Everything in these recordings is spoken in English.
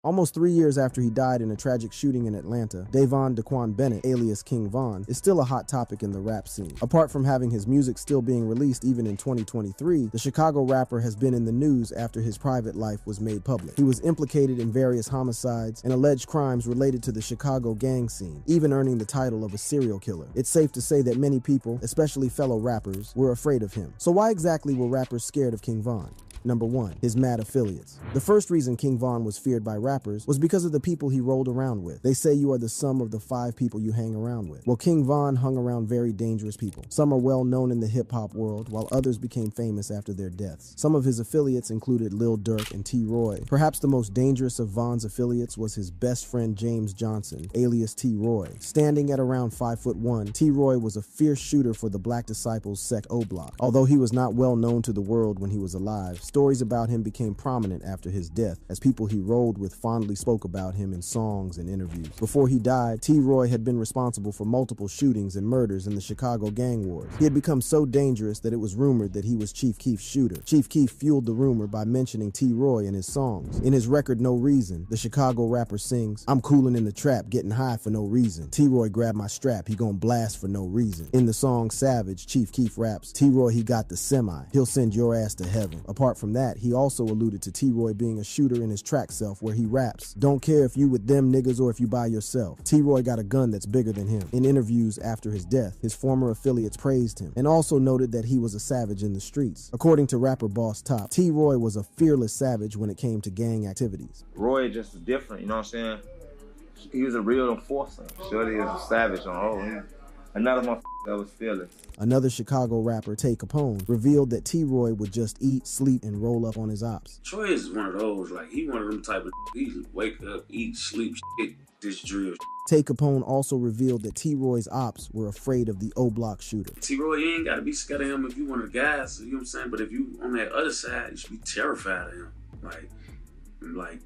Almost 3 years after he died in a tragic shooting in Atlanta, Davon Daquan Bennett, alias King Von, is still a hot topic in the rap scene. Apart from having his music still being released even in 2023, the Chicago rapper has been in the news after his private life was made public. He was implicated in various homicides and alleged crimes related to the Chicago gang scene, even earning the title of a serial killer. It's safe to say that many people, especially fellow rappers, were afraid of him. So why exactly were rappers scared of King Von? Number 1, his mad affiliates. The first reason King Von was feared by rappers was because of the people he rolled around with. They say you are the sum of the 5 people you hang around with. Well, King Von hung around very dangerous people. Some are well known in the hip-hop world, while others became famous after their deaths. Some of his affiliates included Lil Durk and T-Roy. Perhaps the most dangerous of Von's affiliates was his best friend James Johnson, alias T-Roy. Standing at around 5'1", T-Roy was a fierce shooter for the Black Disciples Sect O Block. Although he was not well known to the world when he was alive, stories about him became prominent after his death, as people he rolled with fondly spoke about him in songs and interviews. Before he died, T-Roy had been responsible for multiple shootings and murders in the Chicago gang wars. He had become so dangerous that it was rumored that he was Chief Keef's shooter. Chief Keef fueled the rumor by mentioning T-Roy in his songs. In his record No Reason, the Chicago rapper sings, "I'm coolin' in the trap, getting high for no reason. T-Roy grabbed my strap, he gon' blast for no reason." In the song Savage, Chief Keef raps, "T-Roy, he got the semi, he'll send your ass to heaven." Apart from that, he also alluded to T-Roy being a shooter in his track Self, where he raps, "Don't care if you with them niggas or if you by yourself. T-Roy got a gun that's bigger than him." In interviews after his death, his former affiliates praised him and also noted that he was a savage in the streets. According to rapper Boss Top, T-Roy was a fearless savage when it came to gang activities. Roy just different, you know what I'm saying? He was a real enforcer. Shorty is a savage on hold. Another motherfucker that was fearless. Another Chicago rapper, Tay Capone, revealed that T-Roy would just eat, sleep, and roll up on his ops. Troy is one of those, like, he one of them type of, he wake up, eat, sleep, shit, this drill. Tay Capone also revealed that T-Roy's ops were afraid of the O-Block shooter. T-Roy, you ain't gotta be scared of him if you one of the guys, you know what I'm saying? But if you on that other side, you should be terrified of him. Like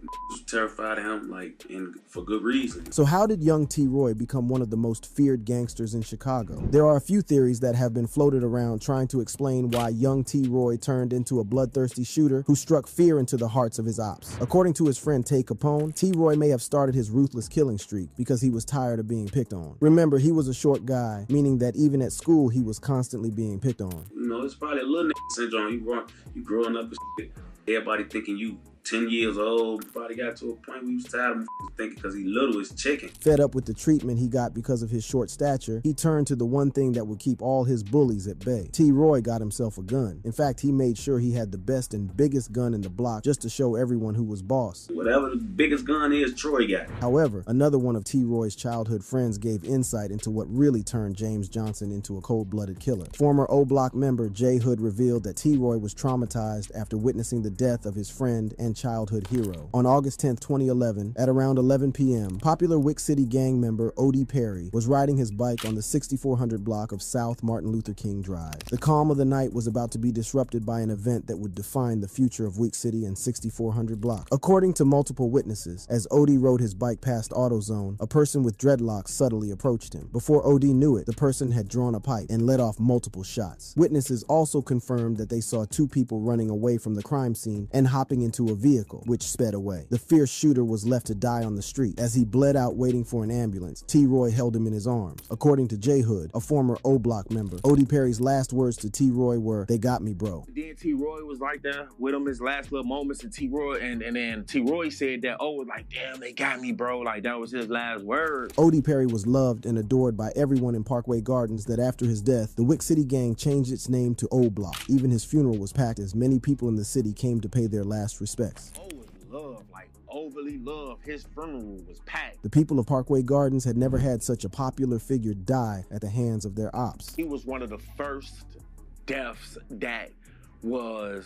terrified of him, like, and for good reason. So how did young T-Roy become one of the most feared gangsters in Chicago? There are a few theories that have been floated around trying to explain why young T-Roy turned into a bloodthirsty shooter who struck fear into the hearts of his ops. According to his friend Tay Capone, T-Roy may have started his ruthless killing streak because he was tired of being picked on. Remember, he was a short guy, meaning that even at school he was constantly being picked on. You know, it's probably a little nigga syndrome. You growing up and shit, everybody thinking you 10 years old, probably got to a point where he was tired of him thinking because he little as chicken. Fed up with the treatment he got because of his short stature, he turned to the one thing that would keep all his bullies at bay. T-Roy got himself a gun. In fact, he made sure he had the best and biggest gun in the block just to show everyone who was boss. Whatever the biggest gun is, Troy got. However, another one of T-Roy's childhood friends gave insight into what really turned James Johnson into a cold-blooded killer. Former O-Block member J Hood revealed that T-Roy was traumatized after witnessing the death of his friend and childhood hero. On August 10, 2011, at around 11 p.m., popular Wick City gang member O.D. Perry was riding his bike on the 6400 block of South Martin Luther King Drive. The calm of the night was about to be disrupted by an event that would define the future of Wick City and 6400 block. According to multiple witnesses, as O.D. rode his bike past AutoZone, a person with dreadlocks subtly approached him. Before O.D. knew it, the person had drawn a pipe and let off multiple shots. Witnesses also confirmed that they saw 2 people running away from the crime scene and hopping into a vehicle, which sped away. The fierce shooter was left to die on the street. As he bled out waiting for an ambulance, T-Roy held him in his arms. According to J Hood, a former O-Block member, O.D. Perry's last words to T-Roy were, "They got me, bro." Then T-Roy was right there with him his last little moments, and T-Roy, and then T-Roy said that, oh, like, damn, they got me, bro. Like, that was his last word. O.D. Perry was loved and adored by everyone in Parkway Gardens that after his death, the Wick City gang changed its name to O-Block. Even his funeral was packed as many people in the city came to pay their last respects. Love, like overly love. His funeral was packed. The people of Parkway Gardens had never had such a popular figure die at the hands of their ops. He was one of the first deaths that was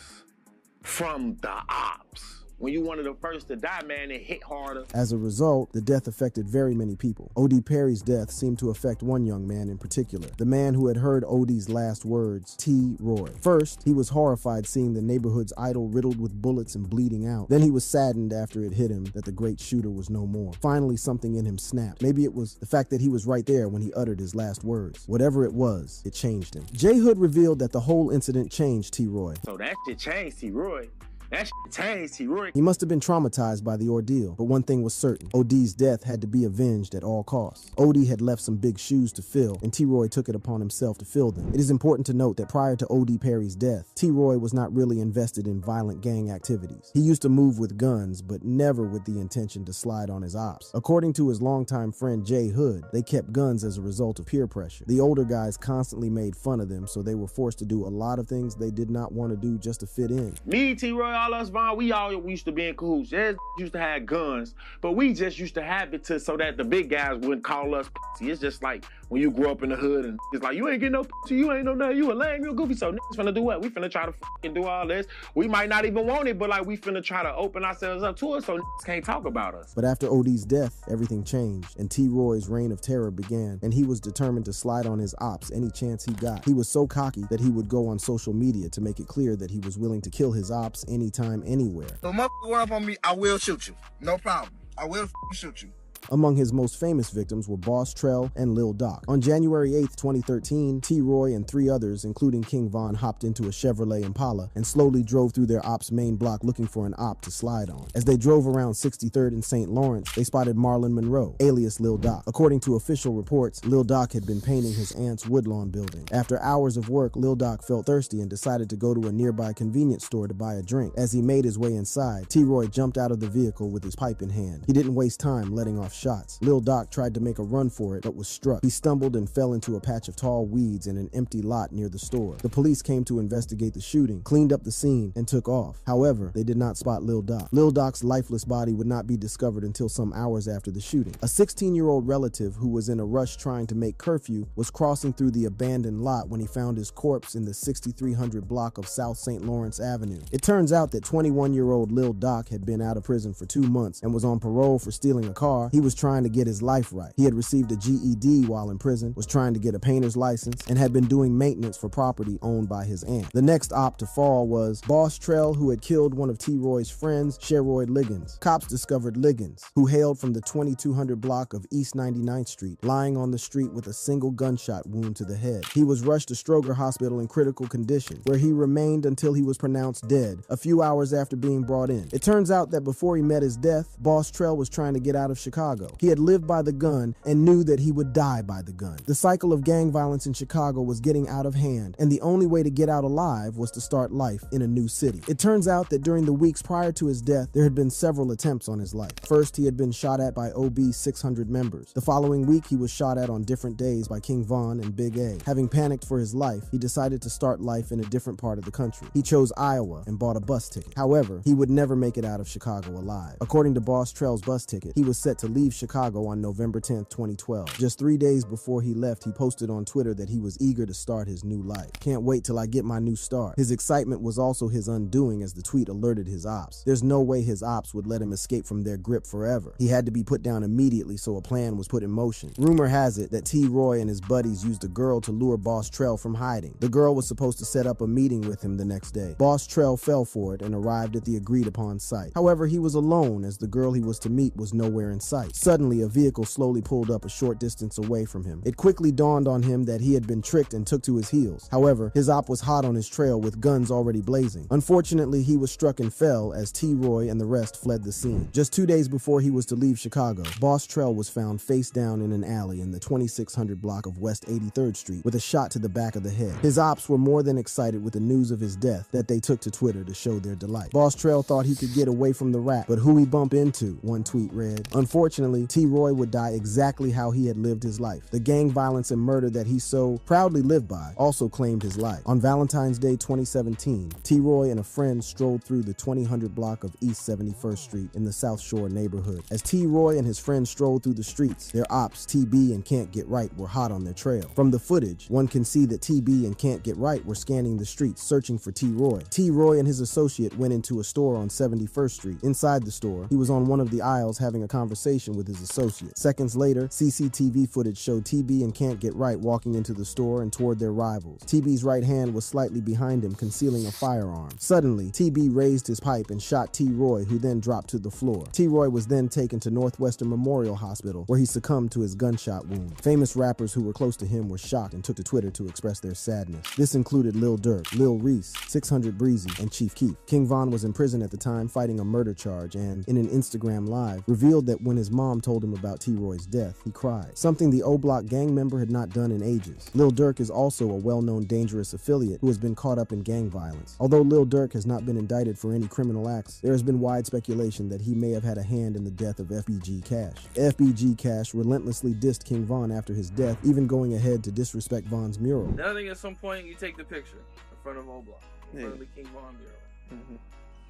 from the ops. When you one of the first to die, man, it hit harder. As a result, the death affected very many people. O.D. Perry's death seemed to affect one young man in particular, the man who had heard O.D.'s last words, T-Roy. First, he was horrified seeing the neighborhood's idol riddled with bullets and bleeding out. Then he was saddened after it hit him that the great shooter was no more. Finally, something in him snapped. Maybe it was the fact that he was right there when he uttered his last words. Whatever it was, it changed him. J Hood revealed that the whole incident changed T-Roy. So that shit changed T-Roy. That shit changed T-Roy. He must have been traumatized by the ordeal, but one thing was certain. OD's death had to be avenged at all costs. OD had left some big shoes to fill, and T-Roy took it upon himself to fill them. It is important to note that prior to OD Perry's death, T-Roy was not really invested in violent gang activities. He used to move with guns, but never with the intention to slide on his ops. According to his longtime friend Jay Hood, they kept guns as a result of peer pressure. The older guys constantly made fun of them, so they were forced to do a lot of things they did not want to do just to fit in. Me, T-Roy, all us, Von, we all used to be in cahoots. Yeah, used to have guns, but we just used to have it so that the big guys wouldn't call us pussy. It's just like when you grew up in the hood and it's like, you ain't getting no pussy, you ain't no nothing, you a lame, you a goofy, so niggas finna do what? We finna try to fucking do all this. We might not even want it, but like we finna try to open ourselves up to it so niggas can't talk about us. But after OD's death, everything changed, and T-Roy's reign of terror began, and he was determined to slide on his ops any chance he got. He was so cocky that he would go on social media to make it clear that he was willing to kill his ops anytime, anywhere. So motherfucker run up on me, I will shoot you. No problem. I will shoot you. Among his most famous victims were Boss Trell and Lil Doc. On January 8th, 2013, T-Roy and 3 others, including King Von, hopped into a Chevrolet Impala and slowly drove through their ops main block looking for an op to slide on. As they drove around 63rd and St. Lawrence, they spotted Marlon Monroe, alias Lil Doc. According to official reports, Lil Doc had been painting his aunt's woodlawn building. After hours of work, Lil Doc felt thirsty and decided to go to a nearby convenience store to buy a drink. As he made his way inside, T-Roy jumped out of the vehicle with his pipe in hand. He didn't waste time letting off shots. Lil Doc tried to make a run for it, but was struck. He stumbled and fell into a patch of tall weeds in an empty lot near the store. The police came to investigate the shooting, cleaned up the scene, and took off. However, they did not spot Lil Doc. Lil Doc's lifeless body would not be discovered until some hours after the shooting. A 16-year-old relative who was in a rush trying to make curfew was crossing through the abandoned lot when he found his corpse in the 6300 block of South St. Lawrence Avenue. It turns out that 21-year-old Lil Doc had been out of prison for 2 months and was on parole for stealing a car. He was trying to get his life right. He had received a GED while in prison, was trying to get a painter's license, and had been doing maintenance for property owned by his aunt. The next op to fall was Boss Trell, who had killed one of T-Roy's friends, Sheroyd Liggins. Cops discovered Liggins, who hailed from the 2200 block of East 99th Street, lying on the street with a single gunshot wound to the head. He was rushed to Stroger Hospital in critical condition, where he remained until he was pronounced dead, a few hours after being brought in. It turns out that before he met his death, Boss Trell was trying to get out of Chicago. He had lived by the gun and knew that he would die by the gun. The cycle of gang violence in Chicago was getting out of hand, and the only way to get out alive was to start life in a new city. It turns out that during the weeks prior to his death, there had been several attempts on his life. First, he had been shot at by OB's 600 members. The following week, he was shot at on different days by King Von and Big A. Having panicked for his life, he decided to start life in a different part of the country. He chose Iowa and bought a bus ticket. However, he would never make it out of Chicago alive. According to Boss Trell's bus ticket, he was set to leave Chicago on November 10th, 2012. Just 3 days before he left, he posted on Twitter that he was eager to start his new life. Can't wait till I get my new start. His excitement was also his undoing as the tweet alerted his ops. There's no way his ops would let him escape from their grip forever. He had to be put down immediately, so a plan was put in motion. Rumor has it that T-Roy and his buddies used a girl to lure Boss Trell from hiding. The girl was supposed to set up a meeting with him the next day. Boss Trell fell for it and arrived at the agreed upon site. However, he was alone as the girl he was to meet was nowhere in sight. Suddenly, a vehicle slowly pulled up a short distance away from him. It quickly dawned on him that he had been tricked and took to his heels. However, his op was hot on his trail with guns already blazing. Unfortunately, he was struck and fell as T-Roy and the rest fled the scene. Just 2 days before he was to leave Chicago, Boss Trell was found face down in an alley in the 2600 block of West 83rd Street with a shot to the back of the head. His ops were more than excited with the news of his death that they took to Twitter to show their delight. Boss Trell thought he could get away from the rap, but who he bump into, one tweet read. Unfortunately, T-Roy would die exactly how he had lived his life. The gang violence and murder that he so proudly lived by also claimed his life. On Valentine's Day 2017, T-Roy and a friend strolled through the 2000 block of East 71st Street in the South Shore neighborhood. As T-Roy and his friend strolled through the streets, their ops, TB and Can't Get Right, were hot on their trail. From the footage, one can see that TB and Can't Get Right were scanning the streets searching for T-Roy. T-Roy and his associate went into a store on 71st Street. Inside the store, he was on one of the aisles having a conversation interaction with his associate. Seconds later, CCTV footage showed TB and Can't Get Right walking into the store and toward their rivals. TB's right hand was slightly behind him, concealing a firearm. Suddenly, TB raised his pipe and shot T-Roy, who then dropped to the floor. T-Roy was then taken to Northwestern Memorial Hospital, where he succumbed to his gunshot wound. Famous rappers who were close to him were shocked and took to Twitter to express their sadness. This included Lil Durk, Lil Reese, 600 Breezy, and Chief Keef. King Von was in prison at the time fighting a murder charge and, in an Instagram Live, revealed that when his mom told him about T-Roy's death, he cried, something the O-Block gang member had not done in ages. Lil Durk is also a well-known dangerous affiliate who has been caught up in gang violence. Although Lil Durk has not been indicted for any criminal acts, there has been wide speculation that he may have had a hand in the death of FBG Cash. FBG Cash relentlessly dissed King Von after his death, even going ahead to disrespect Von's mural. Now I think at some point you take the picture in front of O-Block, in front of the King Von mural.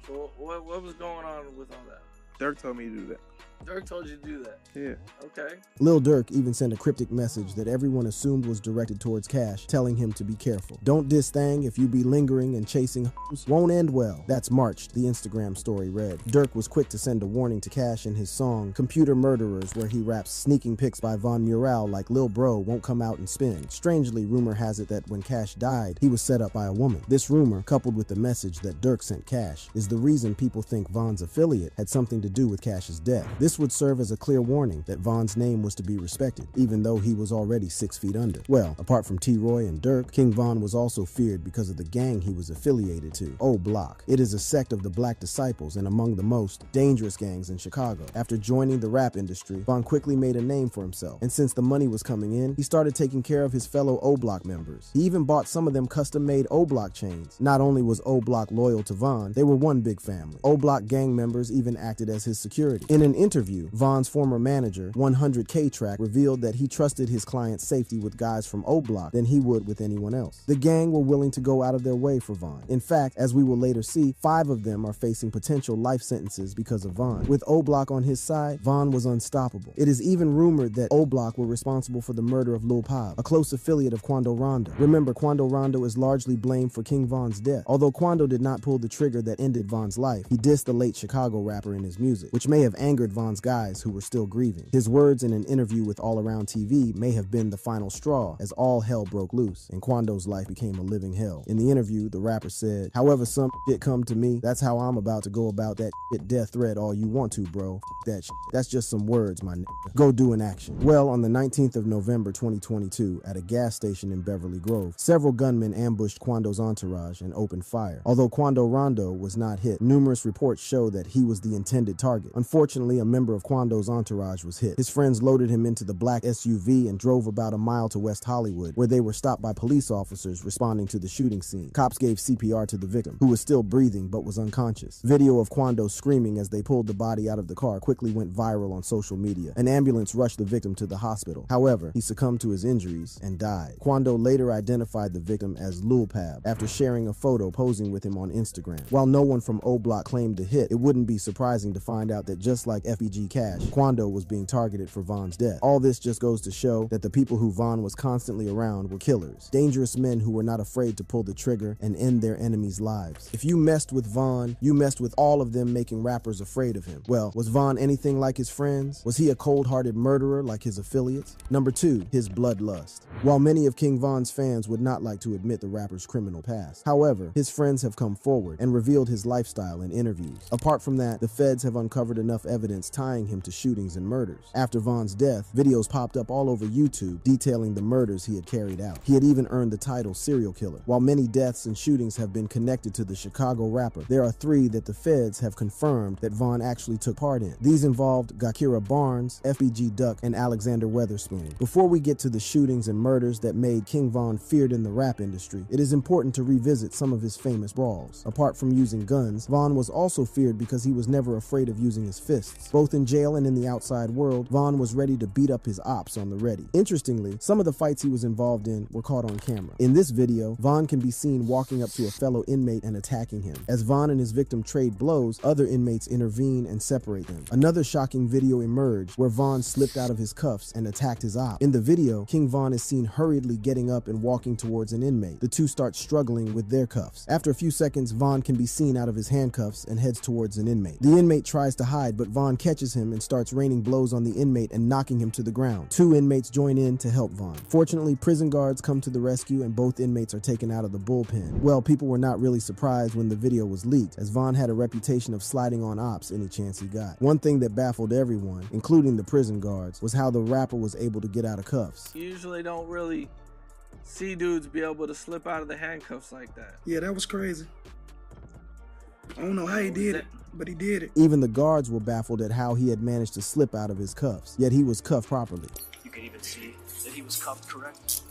So what was going on with all that? Dirk told me to do that. Dirk told you to do that? Yeah. Okay. Lil Durk even sent a cryptic message that everyone assumed was directed towards Cash, telling him to be careful. Don't diss thang if you be lingering and chasing hoes, won't end well. That's March, the Instagram story read. Durk was quick to send a warning to Cash in his song Computer Murderers, where he raps sneaking pics by Von Mural like Lil Bro won't come out and spin. Strangely, rumor has it that when Cash died, he was set up by a woman. This rumor, coupled with the message that Durk sent Cash, is the reason people think Von's affiliate had something to do with Cash's death. This would serve as a clear warning that Von's name was to be respected, even though he was already 6 feet under. Well, apart from T-Roy and Durk, King Von was also feared because of the gang he was affiliated to, O-Block. It is a sect of the Black Disciples and among the most dangerous gangs in Chicago. After joining the rap industry, Von quickly made a name for himself, and since the money was coming in, he started taking care of his fellow O-Block members. He even bought some of them custom-made O-Block chains. Not only was O-Block loyal to Von, they were one big family. O-Block gang members even acted as his security. In an interview, Von's former manager, 100K Track, revealed that he trusted his client's safety with guys from O-Block than he would with anyone else. The gang were willing to go out of their way for Von. In fact, as we will later see, 5 of them are facing potential life sentences because of Von. With O-Block on his side, Von was unstoppable. It is even rumored that O-Block were responsible for the murder of Lil Pab, a close affiliate of Quando Rondo. Remember, Quando Rondo is largely blamed for King Von's death. Although Quando did not pull the trigger that ended Von's life, he dissed the late Chicago rapper in his music, which may have angered Von's guys who were still grieving. His words in an interview with All Around TV may have been the final straw as all hell broke loose and Quando's life became a living hell. In the interview, the rapper said, "However some shit come to me, that's how I'm about to go about that shit. Death threat all you want to, bro. F that shit. That's just some words, my nigga. Go do an action." Well, on the 19th of November 2022, at a gas station in Beverly Grove, several gunmen ambushed Quando's entourage and opened fire. Although Quando Rondo was not hit, numerous reports show that he was the intended target. Unfortunately, a member of Quando's entourage was hit. His friends loaded him into the black SUV and drove about a mile to West Hollywood, where they were stopped by police officers responding to the shooting scene. Cops gave CPR to the victim, who was still breathing but was unconscious. Video of Quando screaming as they pulled the body out of the car quickly went viral on social media. An ambulance rushed the victim to the hospital. However, he succumbed to his injuries and died. Quando later identified the victim as Lil Pab after sharing a photo posing with him on Instagram. While no one from O-Block claimed the hit, it wouldn't be surprising to find out that just like FBG Cash, Quando was being targeted for Von's death. All this just goes to show that the people who Von was constantly around were killers. Dangerous men who were not afraid to pull the trigger and end their enemies' lives. If you messed with Von, you messed with all of them, making rappers afraid of him. Well, was Von anything like his friends? Was he a cold-hearted murderer like his affiliates? Number 2, his bloodlust. While many of King Von's fans would not like to admit the rapper's criminal past, however, his friends have come forward and revealed his lifestyle in interviews. Apart from that, the feds have uncovered enough evidence tying him to shootings and murders. After Von's death, videos popped up all over YouTube detailing the murders he had carried out. He had even earned the title serial killer. While many deaths and shootings have been connected to the Chicago rapper, there are 3 that the feds have confirmed that Von actually took part in. These involved Gakira Barnes, FBG Duck, and Alexander Weatherspoon. Before we get to the shootings and murders that made King Von feared in the rap industry, it is important to revisit some of his famous brawls. Apart from using guns, Von was also feared because he was never afraid of using his fists. Both in jail and in the outside world, Von was ready to beat up his ops on the ready. Interestingly, some of the fights he was involved in were caught on camera. In this video, Von can be seen walking up to a fellow inmate and attacking him. As Von and his victim trade blows, other inmates intervene and separate them. Another shocking video emerged where Von slipped out of his cuffs and attacked his op. In the video, King Von is seen hurriedly getting up and walking towards an inmate. The two start struggling with their cuffs. After a few seconds, Von can be seen out of his handcuffs and heads towards an inmate. The inmate tries to hide, but Von catches catches him and starts raining blows on the inmate and knocking him to the ground. 2 inmates join in to help Vaughn. Fortunately, prison guards come to the rescue and both inmates are taken out of the bullpen. Well, people were not really surprised when the video was leaked, as Vaughn had a reputation of sliding on ops any chance he got. One thing that baffled everyone, including the prison guards, was how the rapper was able to get out of cuffs. You usually don't really see dudes be able to slip out of the handcuffs like that. Yeah, that was crazy. I don't know how he did it, but he did it. Even the guards were baffled at how he had managed to slip out of his cuffs, yet he was cuffed properly. You can even see that he was cuffed correct.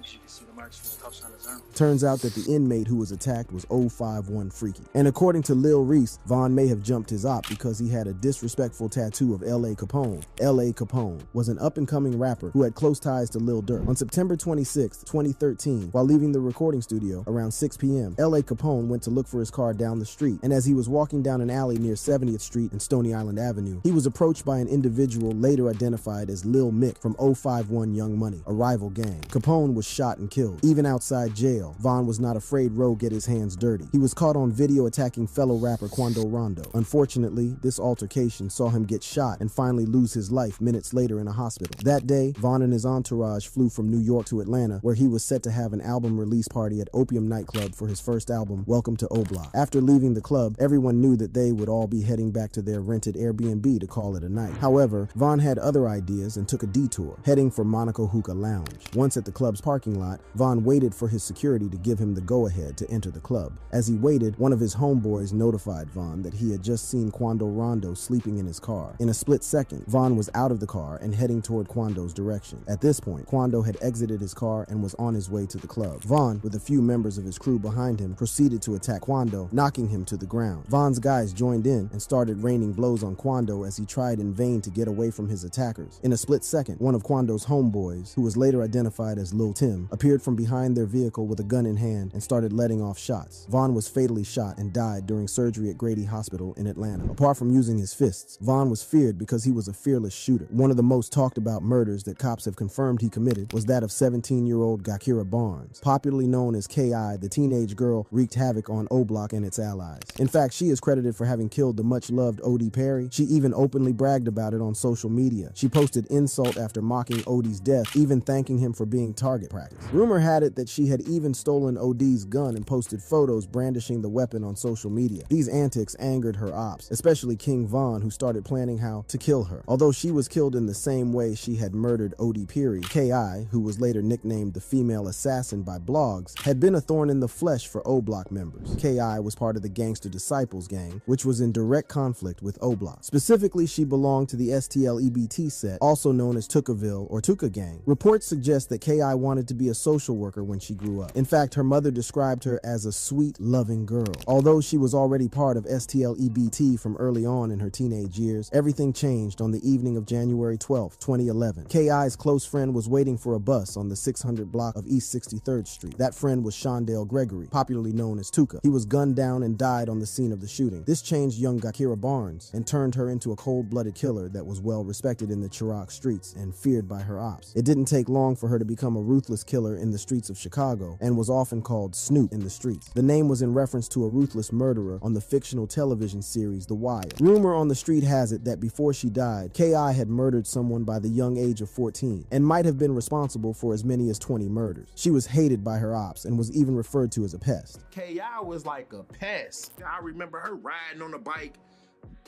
You can see the marks from the cuffs on his arm. Turns out that the inmate who was attacked was 051 Freaky. And according to Lil Reese, Vaughn may have jumped his op because he had a disrespectful tattoo of LL Capone was an up-and-coming rapper who had close ties to Lil Durk. On September 26, 2013, while leaving the recording studio around 6 p.m., LL Capone went to look for his car down the street, and as he was walking down an alley near 70th Street and Stony Island Avenue, he was approached by an individual later identified as Lil Mick from 051 Young Money, a rival gang. Capone was shot and killed. Even outside jail, Vaughn was not afraid Roe get his hands dirty. He was caught on video attacking fellow rapper Quando Rondo. Unfortunately, this altercation saw him get shot and finally lose his life minutes later in a hospital. That day, Vaughn and his entourage flew from New York to Atlanta, where he was set to have an album release party at Opium nightclub for his first album, Welcome to O-Block. After leaving the club, everyone knew that they would all be heading back to their rented Airbnb to call it a night. However, Vaughn had other ideas and took a detour, heading for Monaco Hookah Lounge. Once at the club's parking lot, Vaughn waited for his security to give him the go-ahead to enter the club. As he waited, one of his homeboys notified Vaughn that he had just seen Quando Rondo sleeping in his car. In a split second, Vaughn was out of the car and heading toward Quando's direction. At this point, Quando had exited his car and was on his way to the club. Vaughn, with a few members of his crew behind him, proceeded to attack Quando, knocking him to the ground. Vaughn's guys joined in and started raining blows on Quando as he tried in vain to get away from his attackers. In a split second, one of Quando's homeboys, who was later identified as Lil Tim, appeared from behind their vehicle with a gun in hand and started letting off shots. Vaughn was fatally shot and died during surgery at Grady Hospital in Atlanta. Apart from using his fists, Vaughn was feared because he was a fearless shooter. One of the most talked about murders that cops have confirmed he committed was that of 17-year-old Gakira Barnes. Popularly known as K.I., the teenage girl wreaked havoc on O-Block and its allies. In fact, she is credited for having killed the much-loved O.D. Perry. She even openly bragged about it on social media. She posted insult after mocking O.D.'s death, even thanking him for being target practice. Rumor had it that she had even stolen O.D.'s gun and posted photos brandishing the weapon on social media. These antics angered her ops, especially King Von, who started planning how to kill her. Although she was killed in the same way she had murdered O.D. Perry, K.I., who was later nicknamed the female assassin by blogs, had been a thorn in the flesh for O-Block members. K.I. was part of the Gangster Disciples gang, which was in direct conflict with O-Block. Specifically, she belonged to the STL-EBT set, also known as Tookaville or Tuka Gang. Reports suggest that K.I. wanted to be a social worker when she grew up. In fact, her mother described her as a sweet, loving girl. Although she was already part of STL-EBT from early on in her teenage years, everything changed on the evening of January 12, 2011. K.I.'s close friend was waiting for a bus on the 600 block of East 63rd Street. That friend was Shondale Gregory, popularly known as Tuka. He was gunned down and died on the scene of the shooting. This changed young Gakira Barnes and turned her into a cold-blooded killer that was well respected in the Chirac streets and feared by her ops. It didn't take long for her to become a ruthless killer in the streets of Chicago and was often called Snoop in the streets. The name was in reference to a ruthless murderer on the fictional television series The Wire. Rumor on the street has it that before she died, K.I. had murdered someone by the young age of 14 and might have been responsible for as many as 20 murders. She was hated by her ops and was even referred to as a pest. K.I. was like a pest. I remember her riding on a bike,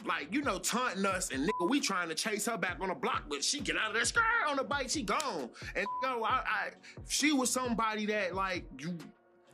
like, you know, taunting us, and nigga, we trying to chase her back on the block, but she get out of that skirt on the bike, she gone. And she was somebody that, like,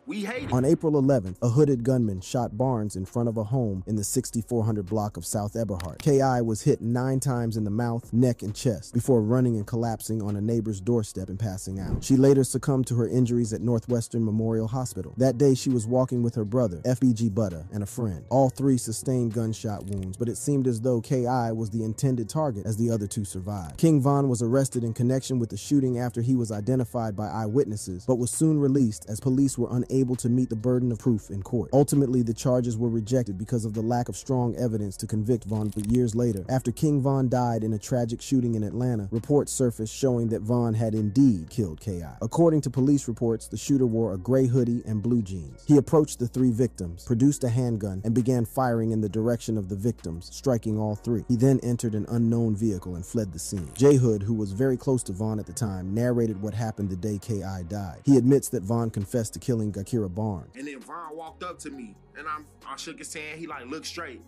we hated. On April 11th, a hooded gunman shot Barnes in front of a home in the 6400 block of South Eberhard. K.I. was hit 9 times in the mouth, neck, and chest before running and collapsing on a neighbor's doorstep and passing out. She later succumbed to her injuries at Northwestern Memorial Hospital. That day, she was walking with her brother, FBG Butta, and a friend. All 3 sustained gunshot wounds, but it seemed as though K.I. was the intended target as the other 2 survived. King Von was arrested in connection with the shooting after he was identified by eyewitnesses, but was soon released as police were unable unable to meet the burden of proof in court. Ultimately, the charges were rejected because of the lack of strong evidence to convict Vaughn. But years later, after King Von died in a tragic shooting in Atlanta, reports surfaced showing that Vaughn had indeed killed K.I. According to police reports, the shooter wore a gray hoodie and blue jeans. He approached the three victims, produced a handgun, and began firing in the direction of the victims, striking all three. He then entered an unknown vehicle and fled the scene. J. Hood, who was very close to Vaughn at the time, narrated what happened the day K.I. died. He admits that Vaughn confessed to killing Gakira Barnes. And then Vaughn walked up to me, and I shook his hand. He like, look straight.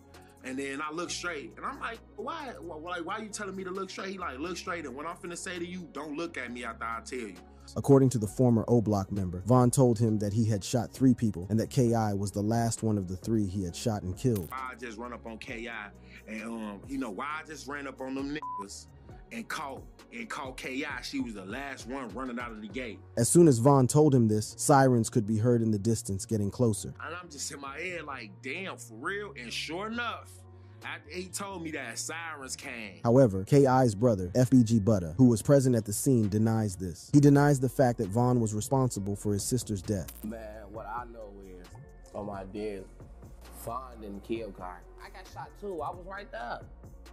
And then I look straight, and I'm like, why are you telling me to look straight? He like, look straight, and what I'm finna say to you, don't look at me after I tell you. According to the former O Block member, Vaughn told him that he had shot 3 people and that K.I. was the last one of the 3 he had shot and killed. I just run up on K.I. and you know why I just ran up on them niggas and caught K.I. She was the last one running out of the gate. As soon as Vaughn told him this, sirens could be heard in the distance getting closer. And I'm just in my head like, damn, for real? And sure enough, after he told me that, sirens came. However, K.I.'s brother, FBG Butta, who was present at the scene, denies this. He denies the fact that Vaughn was responsible for his sister's death. Man, what I know is, on my dead, Vaughn didn't kill Kai. I got shot too. I was right there.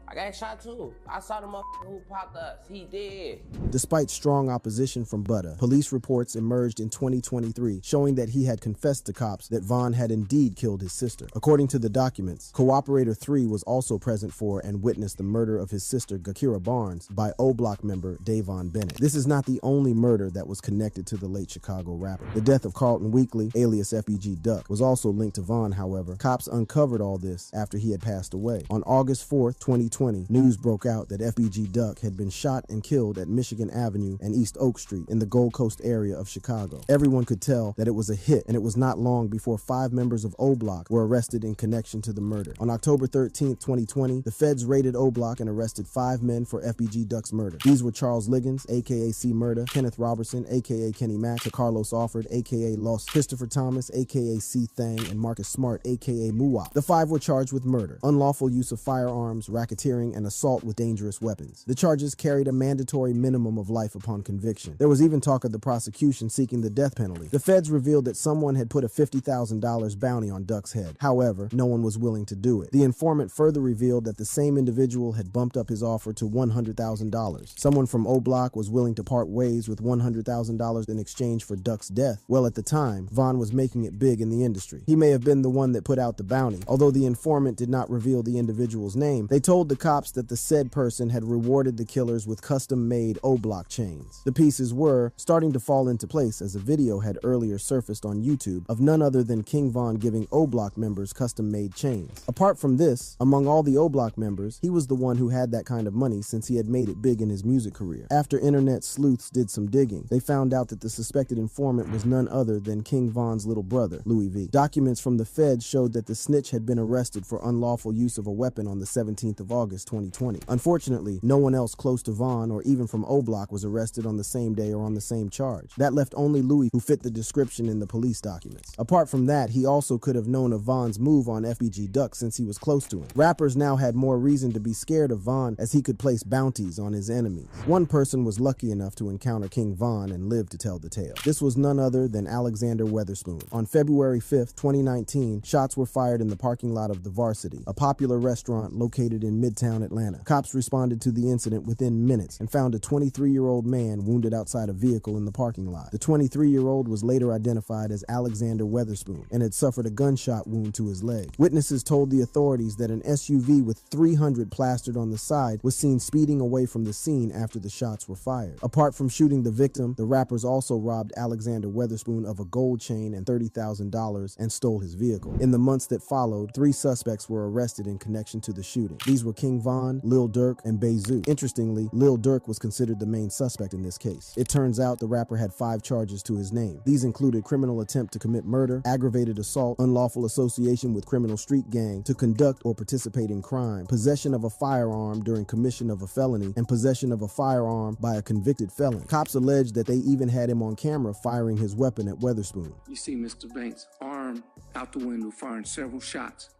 I got shot too. I saw the motherfucker who popped us. He did. Despite strong opposition from Butta, police reports emerged in 2023 showing that he had confessed to cops that Vaughn had indeed killed his sister. According to the documents, Cooperator 3 was also present for and witnessed the murder of his sister Gakira Barnes by O Block member Davon Bennett. This is not the only murder that was connected to the late Chicago rapper. The death of Carlton Weekly, alias FBG Duck, was also linked to Vaughn. However, cops uncovered all this after he had passed away. On August 4th, 2020, news broke out that FBG Duck had been shot and killed at Michigan Avenue and East Oak Street in the Gold Coast area of Chicago. Everyone could tell that it was a hit, and it was not long before 5 members of O Block were arrested in connection to the murder. On October 13th, 2020, the feds raided O Block and arrested 5 men for FBG Duck's murder. These were Charles Liggins, aka C Murda, Kenneth Robertson, aka Kenny Mack, Carlos Offord, aka Lost, Christopher Thomas, aka C Thang, and Marcus Smart, aka Muwap. The 5 were charged with murder, unlawful use of firearms, racketeering, and assault with dangerous weapons. The charges carried a mandatory minimum of life upon conviction. There was even talk of the prosecution seeking the death penalty. The feds revealed that someone had put a $50,000 bounty on Duck's head. However, no one was willing to do it. The informant further revealed that the same individual had bumped up his offer to $100,000. Someone from O Block was willing to part ways with $100,000 in exchange for Duck's death. Well, at the time, Vaughn was making it big in the industry. He may have been the one that put out the bounty. Although the informant did not reveal the individual's name, they told the cops that the said person had rewarded the killers with custom-made O-Block chains. The pieces were starting to fall into place as a video had earlier surfaced on YouTube of none other than King Von giving O-Block members custom-made chains. Apart from this, among all the O-Block members, he was the one who had that kind of money since he had made it big in his music career. After internet sleuths did some digging, they found out that the suspected informant was none other than King Von's little brother, Louis V. Documents from the feds showed that the snitch had been arrested for unlawful use of a weapon on the 17th of August, 2020. Unfortunately, no one else close to Vaughn or even from O Block was arrested on the same day or on the same charge. That left only Louis, who fit the description in the police documents. Apart from that, he also could have known of Vaughn's move on FBG Duck since he was close to him. Rappers now had more reason to be scared of Vaughn as he could place bounties on his enemies. One person was lucky enough to encounter King Von and live to tell the tale. This was none other than Alexander Weatherspoon. On February 5th, 2019, shots were fired in the parking lot of the Varsity, a popular restaurant located in Midtown Atlanta. Cops responded to the incident within minutes and found a 23-year-old man wounded outside a vehicle in the parking lot. The 23-year-old was later identified as Alexander Weatherspoon and had suffered a gunshot wound to his leg. Witnesses told the authorities that an SUV with 300 plastered on the side was seen speeding away from the scene after the shots were fired. Apart from shooting the victim, the rappers also robbed Alexander Weatherspoon of a gold chain and $30,000 and stole his vehicle. In the months that followed, 3 suspects were arrested in connection to the shooting. These were King Von, Lil Durk, and Bezu. Interestingly, Lil Durk was considered the main suspect in this case. It turns out the rapper had 5 charges to his name. These included criminal attempt to commit murder, aggravated assault, unlawful association with criminal street gang to conduct or participate in crime, possession of a firearm during commission of a felony, and possession of a firearm by a convicted felon. Cops alleged that they even had him on camera firing his weapon at Weatherspoon. You see Mr. Banks' arm out the window firing several shots.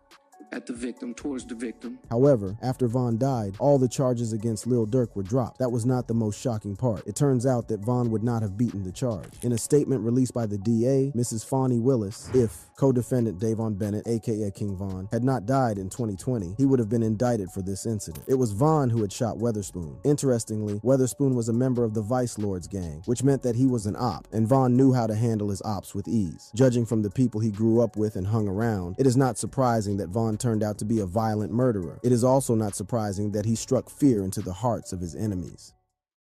at the victim, towards the victim. However, after Von died, all the charges against Lil Durk were dropped. That was not the most shocking part. It turns out that Von would not have beaten the charge. In a statement released by the DA, Mrs. Fawnie Willis, if co-defendant Davon Bennett, aka King Von, had not died in 2020, he would have been indicted for this incident. It was Von who had shot Weatherspoon. Interestingly, Weatherspoon was a member of the Vice Lords gang, which meant that he was an op, and Von knew how to handle his ops with ease. Judging from the people he grew up with and hung around, it is not surprising that Von turned out to be a violent murderer. It is also not surprising that he struck fear into the hearts of his enemies.